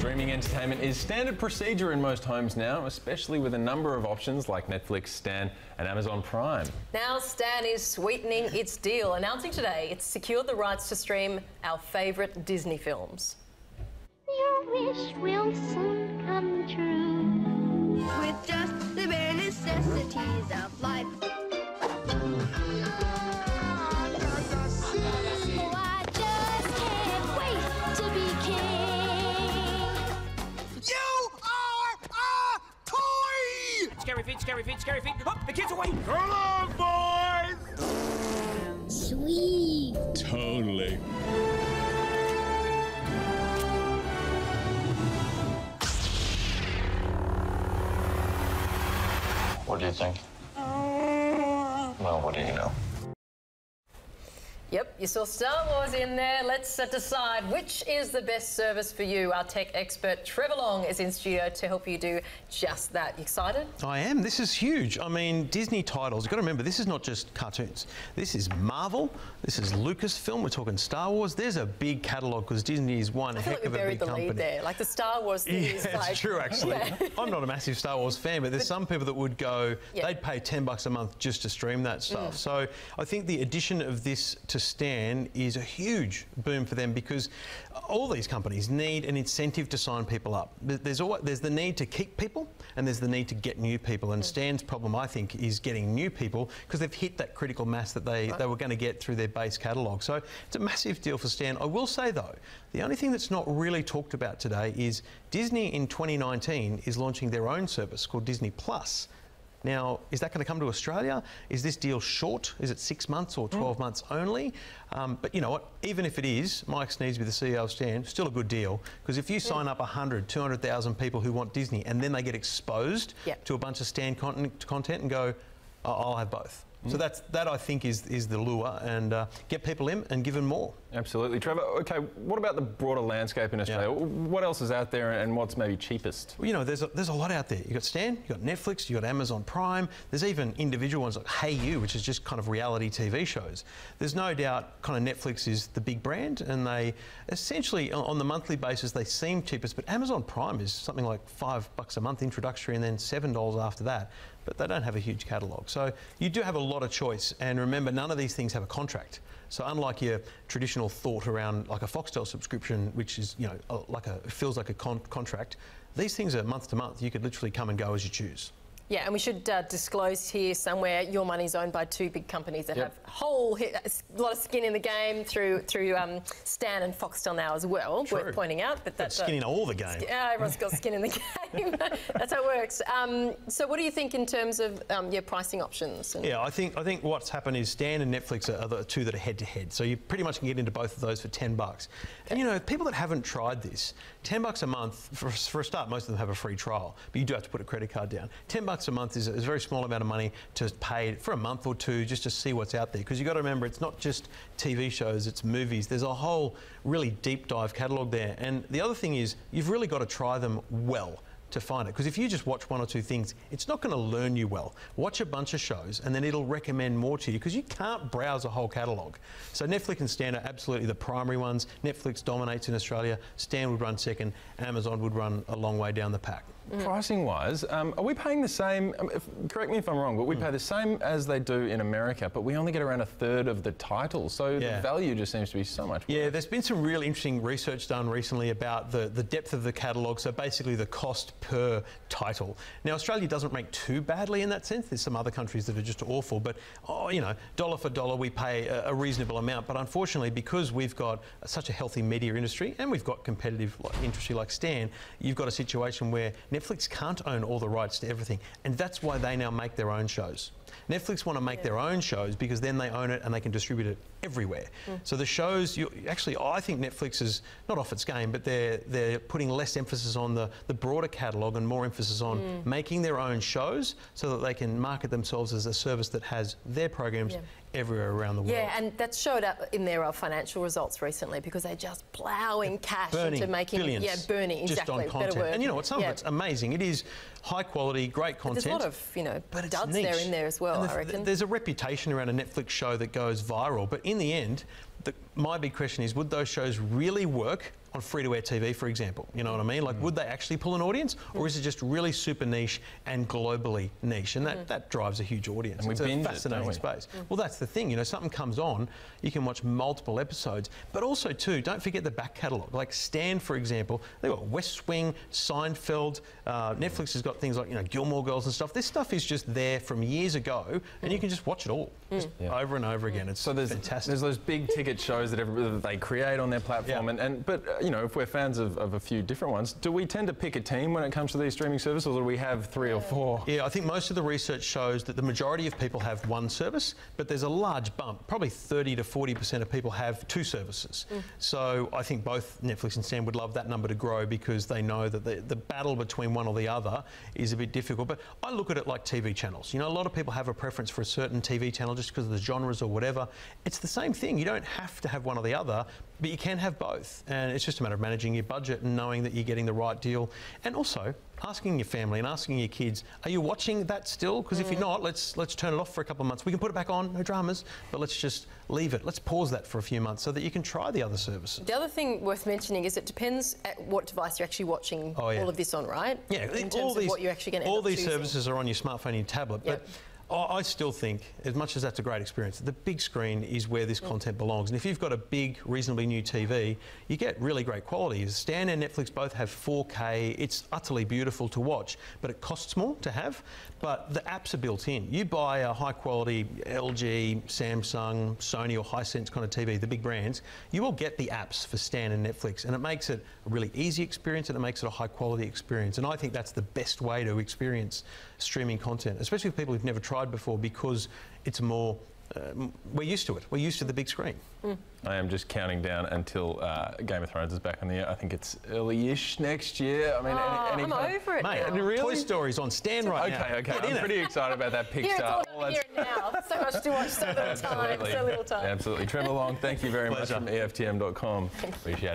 Streaming entertainment is standard procedure in most homes now, especially with a number of options like Netflix, Stan and Amazon Prime. Now Stan is sweetening its deal, announcing today it's secured the rights to stream our favourite Disney films. Your wish will soon come true with just the bare necessities of life. Scary feet. Oh, the kids away. Come on, boys. Sweet. Totally. What do you think? Well, what do you know? Yep, you saw Star Wars in there. Let's decide which is the best service for you. Our tech expert Trevor Long is in studio to help you do just that. You excited? I am. This is huge. I mean, Disney titles, you've got to remember, this is not just cartoons. This is Marvel, this is Lucasfilm, we're talking Star Wars. There's a big catalogue because Disney is one heck of a big company. I feel like we buried the lead there. Like the Star Wars thing is like... it's true, actually. Yeah. I'm not a massive Star Wars fan, but there's some people that would go, they'd pay $10 a month just to stream that stuff. So I think the addition of this to Stan is a huge boom for them because all these companies need an incentive to sign people up. There's the need to keep people and there's the need to get new people. And Stan's problem, I think, is getting new people because they've hit that critical mass that they were going to get through their base catalogue. So it's a massive deal for Stan. I will say, though, the only thing that's not really talked about today is Disney in 2019 is launching their own service called Disney Plus. Now, is that going to come to Australia? Is this deal short? Is it 6 months or 12 months only? But you know what? Even if it is, Mike Sneesby, the CEO of Stan, still a good deal. Because if you sign up 100, 200,000 people who want Disney and then they get exposed to a bunch of Stan content and go, oh, I'll have both. So that I think is the lure, and get people in and give them more. Absolutely. Trevor, okay, what about the broader landscape in Australia? What else is out there and what's maybe cheapest? Well, you know, there's a lot out there. You've got Stan, you've got Netflix, you've got Amazon Prime. There's even individual ones like Hey You, which is just kind of reality TV shows. There's no doubt kind of Netflix is the big brand, and they essentially, on the monthly basis, they seem cheapest, but Amazon Prime is something like $5 a month introductory and then $7 after that. But they don't have a huge catalogue. So you do have a lot of choice. And remember, none of these things have a contract. So unlike your traditional thought around like a Foxtel subscription, which is, you know, feels like a contract, these things are month to month. You could literally come and go as you choose. Yeah, and we should disclose here somewhere your money's owned by two big companies that have a lot of skin in the game through Stan and Foxtel now as well. True. Worth pointing out, but that's skin in all the game. Everyone's got skin in the game. That's how it works. So, what do you think in terms of your pricing options? Yeah, I think what's happened is Stan and Netflix are the two that are head to head. So you pretty much can get into both of those for $10. And you know, people that haven't tried this, $10 a month for a start. Most of them have a free trial, but you do have to put a credit card down. $10 a month is a very small amount of money to pay for a month or two just to see what's out there. Because you've got to remember, it's not just TV shows, it's movies. There's a whole really deep dive catalogue there. And the other thing is, you've really got to try them well to find it. Because if you just watch one or two things, it's not going to learn you well. Watch a bunch of shows and then it'll recommend more to you because you can't browse a whole catalogue. So Netflix and Stan are absolutely the primary ones. Netflix dominates in Australia. Stan would run second. Amazon would run a long way down the pack. Pricing-wise, are we paying the same, correct me if I'm wrong, but we pay the same as they do in America, but we only get around a third of the titles, so the value just seems to be so much worse. Yeah, there's been some really interesting research done recently about the depth of the catalogue, so basically the cost per title. Now, Australia doesn't rank too badly in that sense. There's some other countries that are just awful, but, you know, dollar for dollar, we pay a reasonable amount, but unfortunately, because we've got such a healthy media industry and we've got competitive industry like Stan, you've got a situation where Netflix can't own all the rights to everything, and that's why they now make their own shows. Netflix want to make their own shows because then they own it and they can distribute it everywhere. So the shows, actually, I think Netflix is not off its game, but they're putting less emphasis on the broader catalogue and more emphasis on making their own shows so that they can market themselves as a service that has their programs everywhere around the world. Yeah, and that showed up in their financial results recently because they're just ploughing cash into making billions, burning just on content. And you know what? Some of it's amazing. It is high quality, great content. But there's a lot of duds there in there as well. And I reckon there's a reputation around a Netflix show that goes viral, but in the end, my big question is, would those shows really work on free-to-air TV, for example? You know what I mean? Like, would they actually pull an audience, or is it just really super niche and globally niche? And that drives a huge audience. And it's a fascinating space. Well, that's the thing. You know, something comes on, you can watch multiple episodes, but also too, don't forget the back catalogue. Like Stan, for example, they've got West Wing, Seinfeld. Netflix has got things like, you know, Gilmore Girls and stuff. This stuff is just there from years ago, and you can just watch it all over and over again. It's fantastic. There's those big ticket shows that they create on their platform, but you know, if we're fans of a few different ones, do we tend to pick a team when it comes to these streaming services, or do we have 3 or 4? Yeah, I think most of the research shows that the majority of people have one service, but there's a large bump. Probably 30 to 40% of people have 2 services. So I think both Netflix and Stan would love that number to grow, because they know that the battle between one or the other is a bit difficult. But I look at it like TV channels. You know, a lot of people have a preference for a certain TV channel just because of the genres or whatever. It's the same thing. You don't have to have one or the other, but you can have both. And it's just a matter of managing your budget and knowing that you're getting the right deal. And also asking your family and asking your kids, are you watching that still? Because if you're not, let's turn it off for a couple of months. We can put it back on, no dramas, but let's just leave it. Let's pause that for a few months so that you can try the other services. The other thing worth mentioning is it depends at what device you're actually watching all of this on, right? Yeah, in terms of what you're actually going to end up all these choosing. services are on your smartphone and your tablet, but I still think, as much as that's a great experience, the big screen is where this content belongs. And if you've got a big, reasonably new TV, you get really great quality. Stan and Netflix both have 4K. It's utterly beautiful to watch, but it costs more to have. But the apps are built in. You buy a high-quality LG, Samsung, Sony or Hisense kind of TV, the big brands, you will get the apps for Stan and Netflix, and it makes it a really easy experience, and it makes it a high-quality experience. And I think that's the best way to experience streaming content, especially with people who've never tried before, because it's more, we're used to it. We're used to the big screen. I am just counting down until Game of Thrones is back on the air. I think it's early-ish next year. I mean, I'm over it Mate, now. Really? Toy Story's on Stan right now. Okay. I'm pretty excited about that Pixar. Here it's all here and now. So much to watch, so little time. So little time. Absolutely. Trevor Long, thank you very much from EFTM.com. Appreciate it.